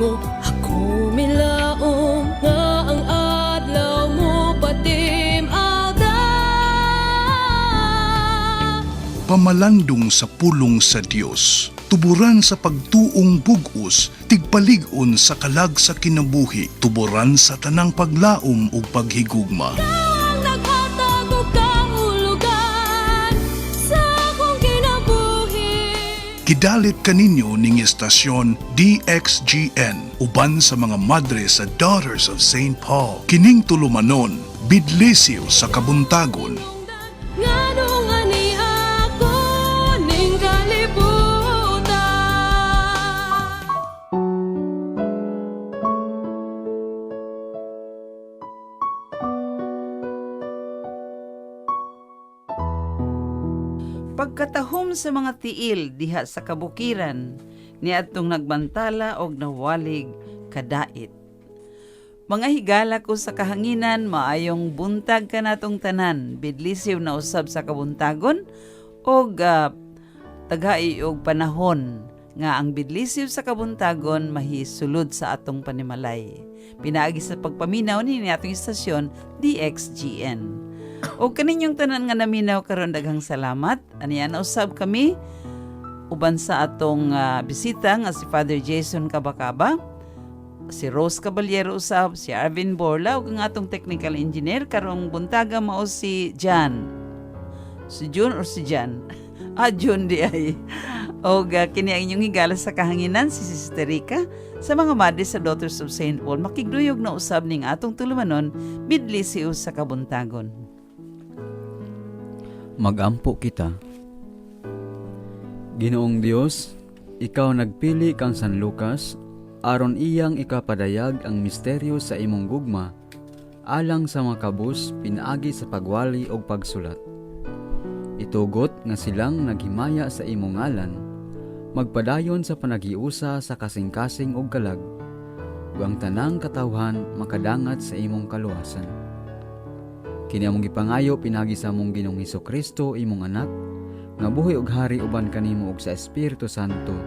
mo ako milaom nga ang adlaw mo patim alda. Pamalandong sa pulong sa Dios, tuburan sa pagtuong bug-os, tigpalig-on sa kalag sa kinabuhi, tuburan sa tanang paglaom ug paghigugma. Ang naghatag og kahulugan sa akong kinabuhi. Kidalit kaninyo ning estasyon DXGN uban sa mga madre sa Daughters of St. Paul. Kining tulumanon, Bidlisyo sa Kabuntagon. Nganong ani ako ning kalibutan. Pagkatahom sa mga tiil diha sa kabukiran, niadtong nagbantala og nawalig kadait. Mga higala ko sa kahanginan, maayong buntag ka natong tanan, bidlisiw na usab sa kabuntagon, og taghay og panahon, nga ang bidlisiw sa kabuntagon mahisulod sa atong panimalay. Pinaagi sa pagpaminaw ni atong istasyon, DXGN. O kaninyong tanan nga naminaw karon daghang salamat. Aniya na usab kami uban sa atong bisita nga si Father Jason Kabakaba, si Rose Caballero usab, si Arvin Borla ug ang atong technical engineer karong buntaga mao si Jan. Si June or si Jan? June di ay. Og kini ang inyong higala sa kahanginan si Sister Rica sa mga madre sa Daughters of St. Paul. Makigduyog na usab ning atong tulumanon, Bidlisiw sa Kabuntagon. Magampo kita. Ginoong Dios, ikaw nagpili kang San Lucas aron iyang ikapadayag ang misteryo sa imong gugma alang sa mga kabus pinaagi sa pagwali og pagsulat. Itugot nga silang naghimaya sa imong ngalan, magpadayon sa panagiusa sa kasing-kasing og kalag, ug ang tanang katawhan makadangat sa imong kaluwasan. Kini among gipangayo pinagi sa among Ginoong Hesukristo imong anak, nga buhi ug hari uban kanimo ug sa Espiritu Santo,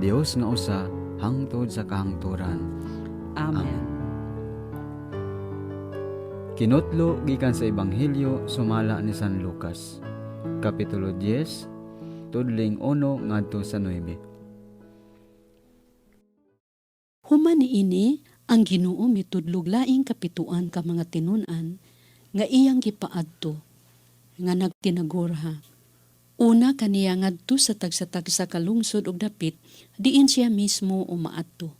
Dios nga usa hangtod sa kahangturan. Amen. Kinutlo gikan sa Ebanghelyo sumala ni San Lucas, Kapitulo 10, tudling 1 ngadto sa 9. Human niini ang Ginoo mitudlog laing kapituan ka mga tinunan nga iyang gipaadto nga nagtinagurha. Una kaniya ngadto sa tagsa-tagsa kalungsod og dapit diin siya mismo umaadto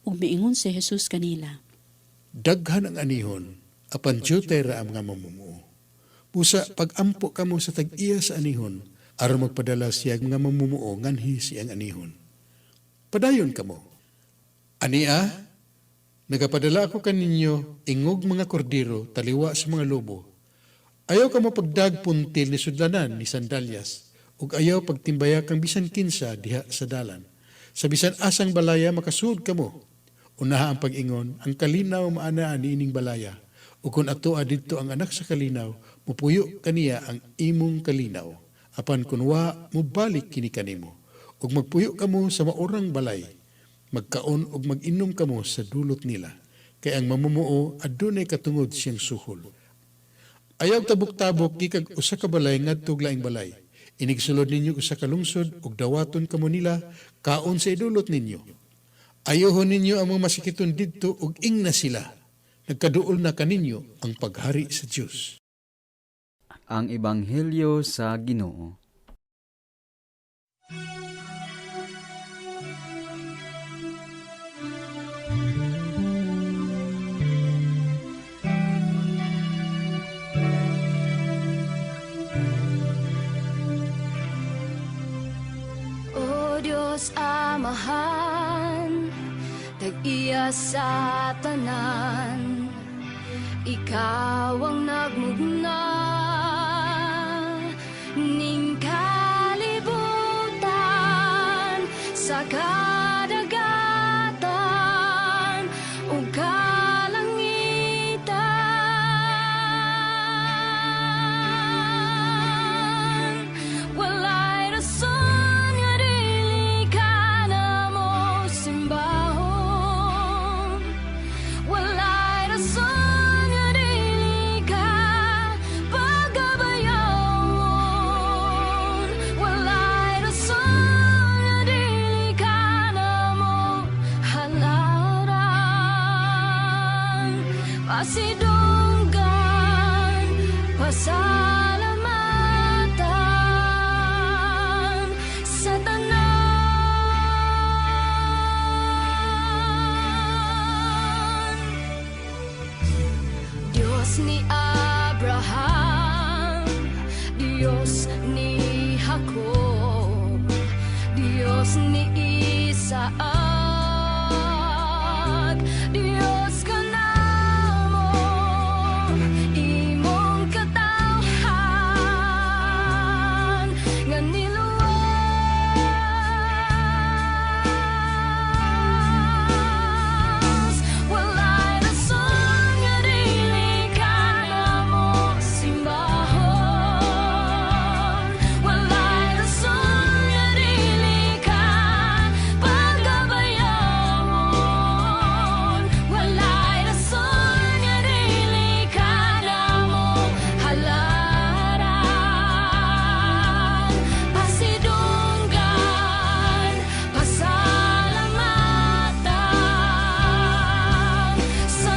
ug miingon si Jesus kanila. Daghan ang anihon apan jutay ra ang mga mamumuo. Pusa pagampo kamo sa tag-iya sa anihon aron magpadala siya mga mamumuo nganhi siyang anihon. Padayon kamo. Ania, nagapadala ako kaninyo ingog mga kordero taliwa sa mga lobo. Ayaw ka mapagdag puntil ni sudlanan ni sandalyas ug ayaw pagtimbaya kang bisan kinsa diha sa dalan. Sa bisan asang balaya makasuod kamo. Unaha ang pag-ingon, ang kalinaw maanaa ni ining balaya. Ug kung ato didto ang anak sa kalinaw, mupuyo kaniya ang imong kalinaw. Apan kun wa mubalik kini kanimo. Ug magpuyo kamo sa maorang balay. Magkaon ug mag-inom kamo sa dulot nila. Kay ang mamumuo adunay katungod siyang suhol. Ayaw tabok-tabok gikag usa ka balay ngadto laing balay. Inigsulod ninyo usa ka lungsod ug dawaton kamo nila kaon sa idulot ninyo. Ayohon ninyo ang mga masikiton didto ug ingna sila. Nagkaduol na kaninyo ang paghari sa Dios. Ang Ebanghelyo sa Ginoo. Diyos Amahan, tag-iya sa tanan, ikaw ang nagmugna ning kalibutan sa kadagatan ug kalangitan. Walay rason nga dili ka na mo simbahon. pasidunggan, pasalamatan sa tanan. Diyos ni Abraham, Diyos ni Jacob, Diyos ni Isaac, Diyos ka namo, imong katawhan nga niluwas. Walay rason nga dili ka namo simbahon. Walay rason nga dili ka pagabayawon. Walay rason nga dili ka namo halaran. Pasidunggan, pasalamatan sa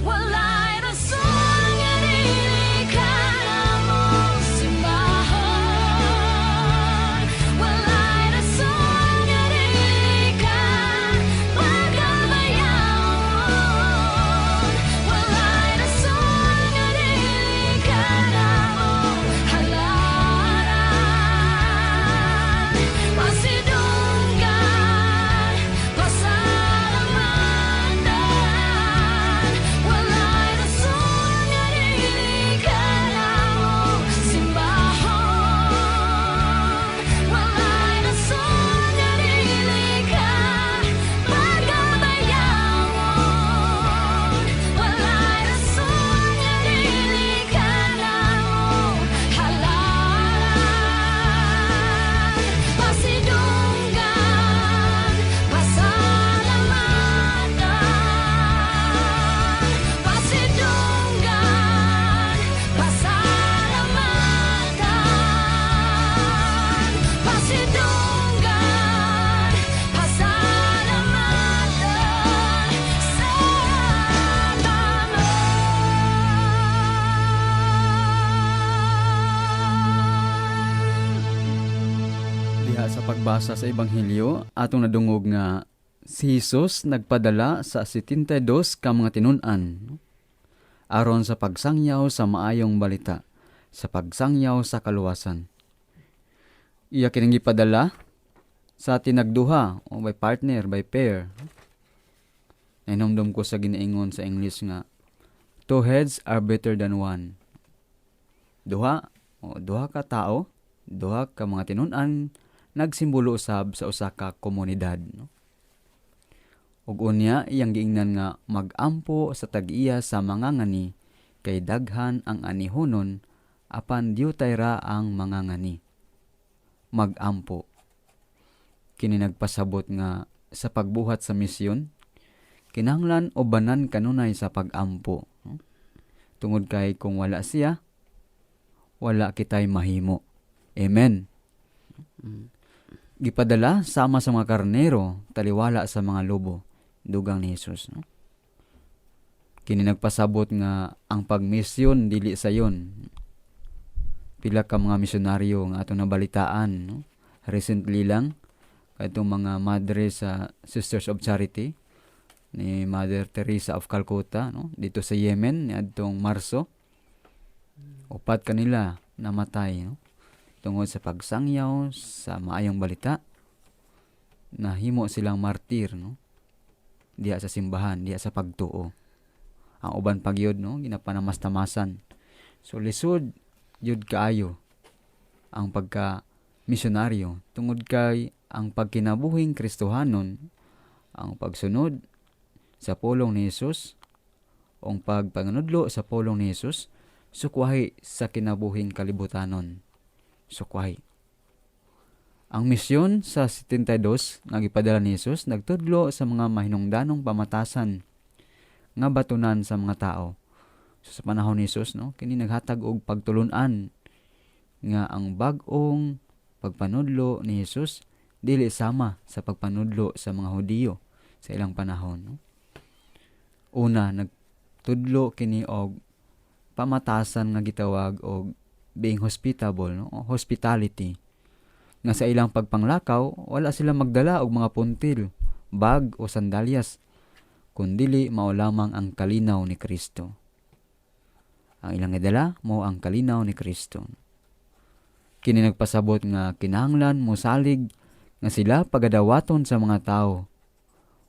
walay rason nga dili ka namo simbahon. Walay rason nga dili ka pagabayawon. Walay rason nga dili ka namo halaran. Pasidunggan, pasalamatan. Walay rason nga dili ka namo simbahon. Walay rason nga dili ka pagabayawon. Walay rason nga dili ka namo halaran. Pasidunggan, pasalamatan. Pasidunggan, pasalamatan. Pasidunggan, pasalamatan sa tanan. Diha sa pagbasa sa Ebanghelyo, atong nadungog nga si Jesus nagpadala sa 72 ka mga tinun-an aron sa pagsangyaw sa maayong balita, sa pagsangyaw sa kaluwasan. Iya kining gipadala sa tinagduha o by partner, by pair. Nainumdum ko sa ginaingon sa English nga, 2 heads are better than one. Duha ka tao, duha ka mga tinun-an nagsimbolo usab sa usa ka komunidad. No? Ug unya iyang giingnan nga mag-ampo sa tag-iya sa mga ngani kay daghan ang anihonon apan diutay ra ang mga ngani. Mag-ampo. Kini nagpasabot nga sa pagbuhat sa misyon kinahanglan ubanan kanunay sa pag-ampo. No? Tungod kay kung wala siya, wala kitay mahimo. Amen. Gipadala sama sa mga karnero, taliwala sa mga lobo, dugang ni Jesus. No? Kini nagpasabot nga ang pagmisyon dili sayon. Pila ka mga misyonaryo nga atong nabalitaan. No? Recently lang, itong mga madre sa Sisters of Charity, ni Mother Teresa of Calcutta, no? Dito sa Yemen, ni adtong Marso. Upat kanila namatay, no? Tungod sa pagsangyaw sa maayong balita, nahimo silang martir, no? Diya sa simbahan, diya sa pagtuo. Ang uban pagyod, no? Ginapanamastamasan. So lisod yun kaayo ang pagka misyonaryo tungod kay ang pagkinabuhing Kristohanon, ang pagsunod sa pulong ni Jesus, o ang pagpanganudlo sa pulong ni Jesus, sukwahi sa kinabuhing kalibutanon. Sukwahi. Ang misyon sa 72 nga gipadala ni Jesus nagtudlo sa mga mahinungdanong pamatasan nga batunan sa mga tao. So, sa panahon ni Jesus, kini naghatag og pagtulunan nga ang bag-ong pagpanudlo ni Jesus dili sama sa pagpanudlo sa mga Hudiyo sa ilang panahon. Una, nagtudlo kini og pamatasan nga gitawag og being hospitable, hospitality. Nga sa ilang pagpanglakaw, wala sila magdala og mga puntil, bag o sandalyas, kundili mao lamang ang kalinaw ni Kristo. Ang ilang idala mo ang kalinaw ni Kristo. Kini nagpasabot nga kinahanglan mosalig nga sila pagadawaton sa mga tao,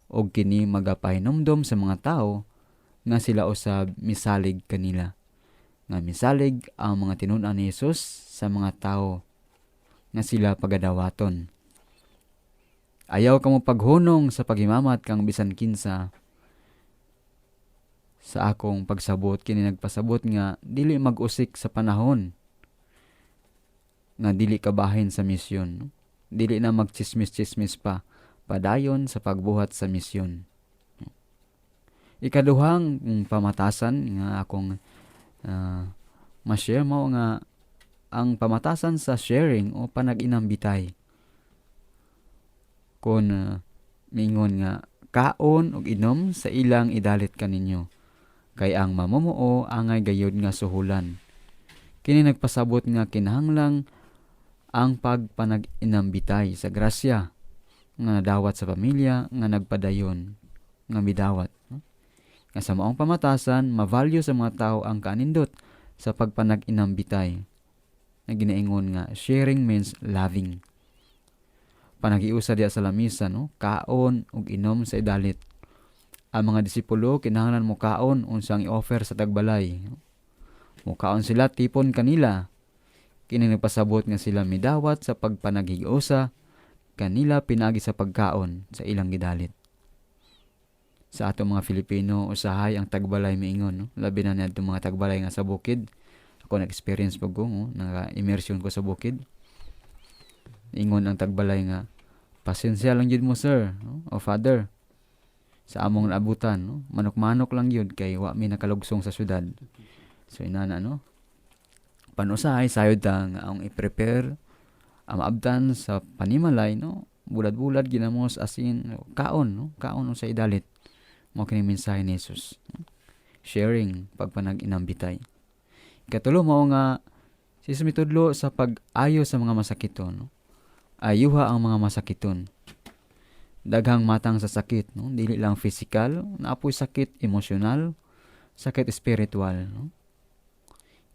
og kini magapahinumdom sa mga tao nga sila usab misalig kanila. Nga misalig ang mga tinun-an ni Jesus sa mga tao nga sila pagadawaton. Ayaw kamo paghunong sa paghimamat kang bisan kinsa. Sa akong pagsabot, kini nagpasabot nga dili mag-usik sa panahon nga dili kabahin sa misyon. Dili na magchismis-chismis pa, padayon sa pagbuhat sa misyon. Ikaduhang pamatasan nga akong ma-share mo nga ang pamatasan sa sharing o panag-inambitay. Kung mingon nga kaon og inom sa ilang idalit kaninyo, kay ang mamumuo angay gayud nga suhulan. Kini nagpasabot nga kinahanglang ang pagpanag-inambitay sa grasya nga dawat sa pamilya nga nagpadayon nga midawat. Nga sa maong pamatasan, mavalue sa mga tao ang kanindot sa pagpanag-inambitay. Na ginaingon nga sharing means loving. Panagiusa diya sa lamisa, kaon ug inom sa idalit. Ang mga disipulo kinahanglan mo kaon unsang i-offer sa tagbalay. Mukaon sila tipon kanila. Kini nagpasabot nga sila midawat sa pagpanaghiusa kanila pinagi sa pagkaon sa ilang gidalit. Sa ato mga Filipino usahay ang tagbalay miingon, labi na niadto mga tagbalay nga sa bukid. Ako nag-experience pag ko, naka-immersion ko sa bukid. Ingon ang tagbalay nga, pasensya lang yun mo sir, o father. Sa among naabutan, manok-manok lang yun kay wa mi nakalugsong sa syudad. So inana, panusahay sayod ta nga ang i-prepare ang maabtan sa panimalay, bulad-bulad ginamos asin kaon, kaon sa idalit. Mo kini mensahe ni Jesus. Sharing pagpanag-inambitay. Katulo mo nga si sumitudlo sa pag-ayo sa mga masakiton. Ayuha ang mga masakiton. Daghang matang sa sakit, dili lang physical, naapoy sakit emosyonal, sakit spiritual.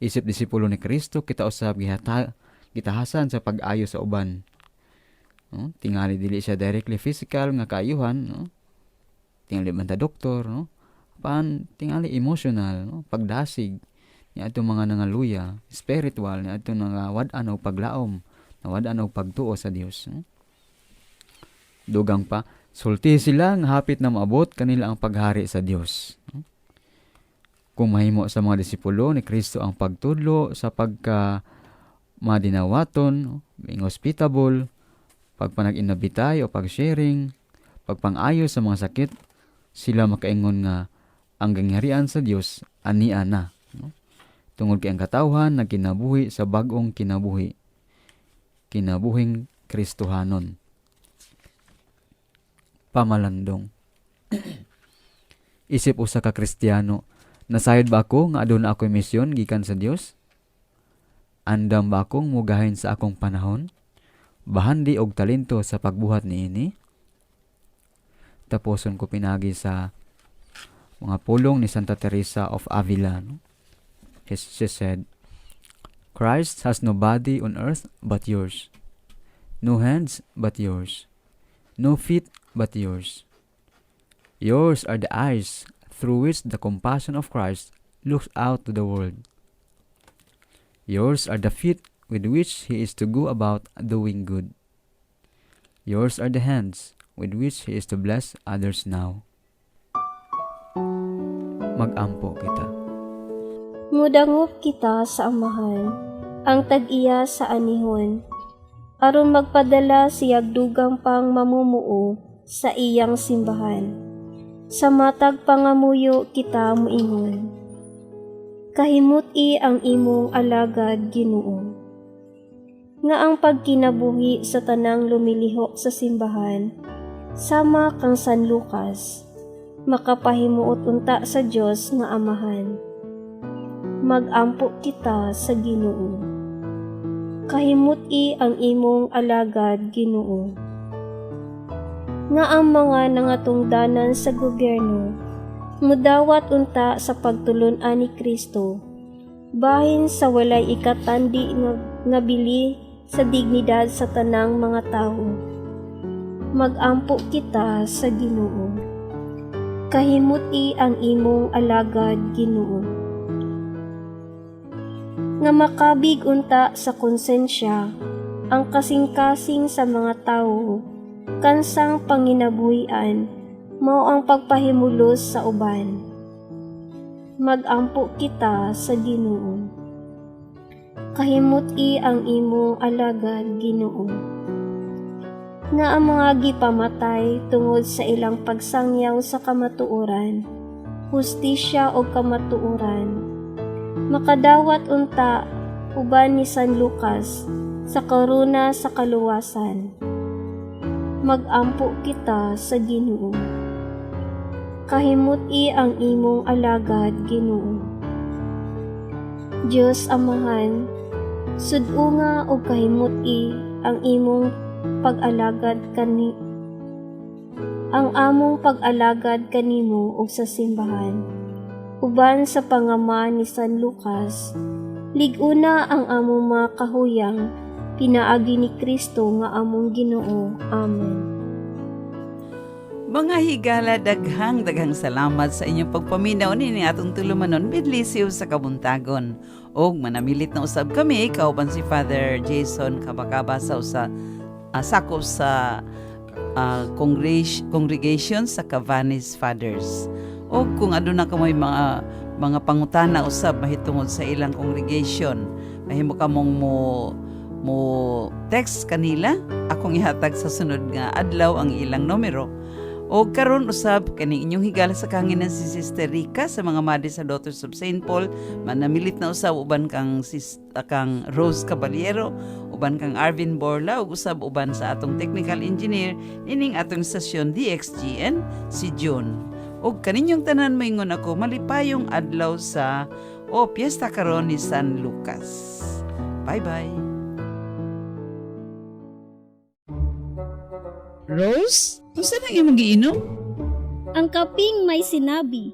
Isip disipulo ni Kristo, kita usab gitahasan sa pag-ayo sa uban. Tingali dili siya directly physical nga kaayuhan, tingali man ta doktor, tingali emotional, pagdasig ni atong mga nangaluya, spiritual ni atong nga wad-an og paglaom, wad-an og pagtuo sa Dios. Dugang pa, sulti sila nga hapit na maabot kanila ang paghari sa Dios. Kung mahimo sa mga disipulo ni Kristo ang pagtudlo sa pagka madinawaton, being hospitable, pagpanag-inabitay o pag-sharing, pagpang-ayo sa mga sakit, sila makaingon nga ang gangharian sa Dios ania na. Tungod kay ang katawhan na kinabuhi sa bag-ong kinabuhi, kinabuhing Kristohanon. Pamalandong. Isip usa ka Kristiyano, nasayod ba ako nga aduna ako'y misyon gikan sa Dios? Andam ba akong mugahin sa akong panahon? Bahandi og talento sa pagbuhat niini? Taposon ko pinagi sa mga pulong ni Santa Teresa of Avila. She said, Christ has no body on earth but yours, no hands but yours, no feet but yours. Yours are the eyes through which the compassion of Christ looks out to the world. Yours are the feet with which he is to go about doing good. Yours are the hands with which he is to bless others now. Mag-ampo kita. Mudangop kita sa amahan, ang tag-iya sa anihon, aron magpadala siyag dugang pang mamumuo sa iyang simbahan. Sa matag pangamuyo kita muingon. Kahimuti ang imong alagad, Ginoo. Nga ang pagkinabuhi sa tanang lumilihok sa simbahan, sama kang San Lucas, makapahimuot unta sa Dios nga Amahan. Mag-ampo kita sa Ginoo. Kahimuti ang imong alagad, Ginoo. Nga ang mga nangatungdanan sa gobyerno, mudawat unta sa pagtulon-an ni Kristo, bahin sa walay ikatandi nga bili sa dignidad sa tanang mga tao. Mag-ampo kita sa Ginoo. Kahimuti ang imong alagad, Ginoo. Nga makabig unta sa konsensya ang kasing-kasing sa mga tao, kansang panginabuhian, mao ang pagpahimulos sa uban. Mag-ampo kita sa Ginoo. Kahimuti ang imong alagad, Ginoo. Nga ang mga gipamatay tungod sa ilang pagsangyaw sa kamatuoran, hustisya o kamatuoran, makadawat unta uban ni San Lucas sa karuna sa kaluwasan. Mag-ampo kita sa Ginoo. Kahimuti ang imong alagad, Ginoo. Diyos Amahan, sud-unga o kahimuti ang imong pag-alagad ang among pag-alagad kanimo ug sa simbahan. Uban sa pangama ni San Lucas, liguna ang among mga kahuyang, pinaagi ni Kristo nga among Ginoo. Amen. Mga higala, daghang salamat sa inyong pagpaminaw ni atong tulumanon bidlisiw sa kabuntagon. Og manamilit na usab kami, kauban si Father Jason Kabakaba sa sakop sa congregation sa Cavanis Fathers. O kung aduna ka may mga pangutana usab mahitungod sa ilang congregation, mahimo ka mong mo text kanila, akong ihatag sa sunod nga adlaw ang ilang numero. O karon usab kani inyong higala sa kanginan si Sister Rica sa mga Madi sa Daughters of St. Paul, manamilit na usab uban kang Rose Caballero, uban kang Arvin Borla, ug usab uban sa atong technical engineer nining atong stasyon DXGN si John. Og kaninyong tanan moingon ako malipayong adlaw sa piyesta karon ni San Lucas. Bye-bye. Rose? Gusto na yung mag-iinom? Ang kaping may sinabi,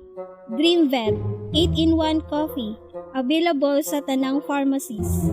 Dream Vet 8-in-1 coffee, available sa tanang pharmacies.